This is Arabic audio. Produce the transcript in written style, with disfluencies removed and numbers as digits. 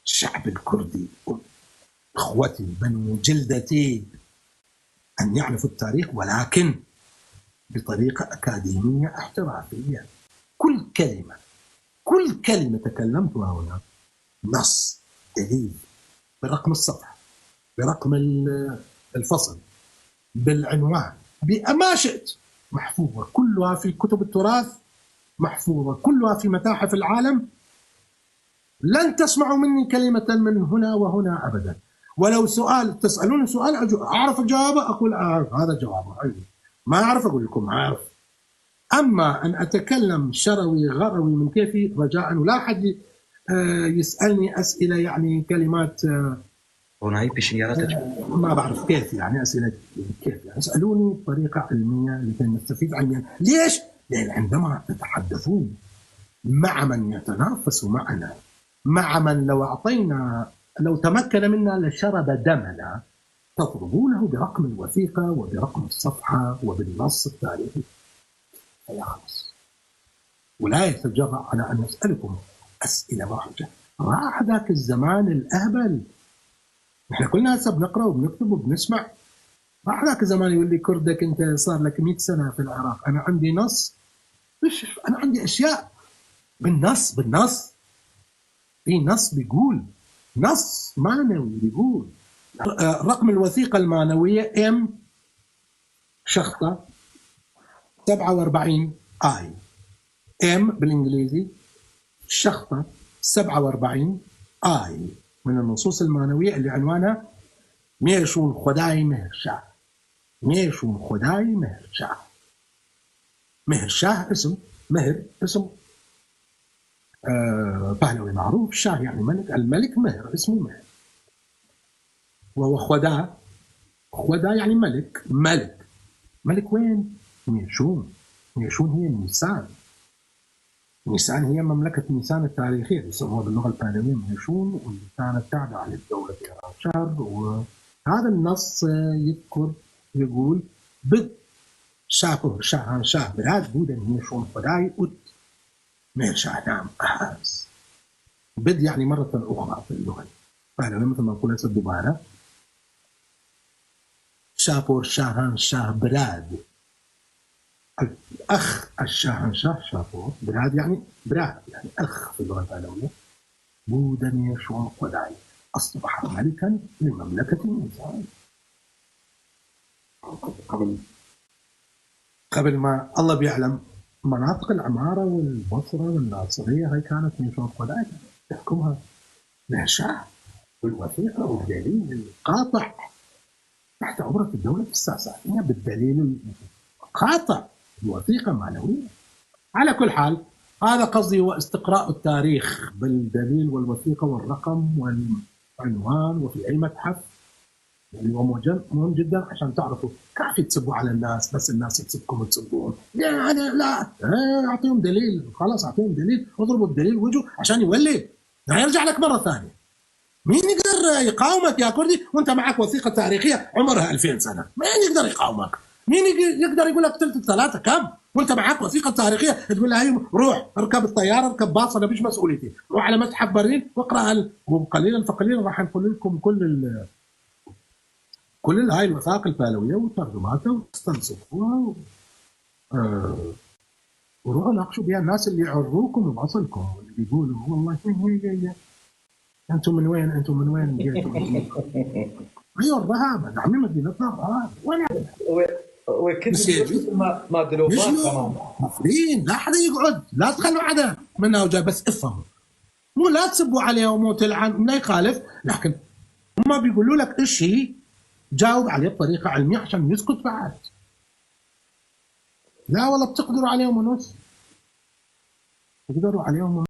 الشعب الكردي إخوتي بنو جلدتي أن يعرفوا التاريخ، ولكن بطريقة أكاديمية احترافية. كل كلمة تكلمتها هنا نص، دليل، برقم الصفحة، برقم الفصل، بالعنوان، بما شئت، محفوظة كلها في كتب التراث، محفوظة كلها في متاحف العالم. لن تسمعوا مني كلمة من هنا وهنا أبدا. ولو سؤال تسألوني سؤال أعرف الجواب أقول أعرف، هذا جوابه عندي. ما أعرف أقول لكم أعرف. أما أن أتكلم شروي غروي من كيفي، رجاء ولا أحد يسألني أسئلة يعني كلمات ما بعرف كيف، يعني أسئلة كيف يعني. اسألوني بطريقة علمية لكي نستفيد علميا. ليش؟ لأن عندما تتحدثون مع من يتنافس معنا، مع من لو تمكن منا لشرب دمنا، تطلبونه برقم الوثيقة وبرقم الصفحة وبالنص التاريخي، فيخلص. ولا يتجرأ على أن نسألكم أسئلة محرجة. راح ذاك الزمان الأهبل، احنا كلنا هسه بنقرأ وبنكتب وبنسمع. راح ذاك الزمان يقول لي كردك انت صار لك 100 سنة في العراق، أنا عندي نص، أنا عندي أشياء بالنص في نص بيقول، نص معنوي بيقول. رقم الوثيقة المعنوية ام شخطة 47 اي، ام بالانجليزي شخطة 47 اي، من النصوص المعنوية اللي عنوانها ميشون خداي مهر شاه. ميشون خداي مهر شاه. مهر شاه اسم، مهر اسم پهلوي معروف، شاه يعني ملك، الملك مهر اسمه مهر. وهو خدا يعني ملك. ملك وين؟ ميشون هي نيسان. نيسان هي مملكة نيسان التاريخية، يسموها باللغة البهلوية ميشون، واللي كانت تابعة للدولة إيران. وهذا النص يذكر يقول بد شاه شاه بلاد بودن ميشون خداي أت مير شاه نام أحاز. بد يعني مرة أخرى في اللغة البهلوية، مثل ما نقول هسه الدبارة. شابور شاهان شاه براد، الأخ الشاهن شاه شابور، براد يعني أخ في اللغة البهلوية. بودن يشون خداي أصبح ملكا لمملكة نيسان. قبل ما الله بيعلم مناطق العمارة والبصرة والناصرية هاي كانت نيشون خداي تحكمها نهشاه بالوثيقة والدليل القاطع تحت عبرة الدولة الساسانية، بالدليل القاطع، الوثيقة معنوية. على كل حال هذا قصدي هو استقراء التاريخ بالدليل والوثيقة والرقم والعنوان وفي أي متحف، اللي هو مهم جدا عشان تعرفوا. كافي تسبوا على الناس، بس الناس تسبكم وتسبون. لا أعطيهم دليل، خلاص أعطيهم دليل، اضربوا الدليل وجهه عشان يولي يرجع لك مرة ثانية. مين يقدر يقاومك يا كردي وانت معك وثيقة تاريخية عمرها 2000 سنة؟ مين يقدر يقاومك؟ مين يقدر يقول لك ثلث الثلاثة كم وانت معك وثيقة تاريخية تقول له هي روح اركب الطيارة اركب باص، انا مش مسؤوليتي، روح على متحف برلين واقرا. وقليلا فقليلا راح نقول لكم كل هاي الوثائق البهلوية وترجماتها واستنسخوها وروحوا ناقشوا بها الناس اللي يعروكم بأصلكم، واللي بيقولوا والله انتم من وين؟ انتم من وين جيتوا؟ ايوه الرهاب، عمي مدينتنا الرهاب وين؟ ما دلوفات مفرين. لا حدا يقعد، لا تخلوا حدا منها وجاي، بس افهموا، مو لا تسبوا عليهم وتلعن، لا يخالف، لكن هم بيقولوا لك شيء جاوب عليه بطريقه علميه عشان يسكت بعد. لا والله بتقدروا عليهم ونص، تقدروا عليهم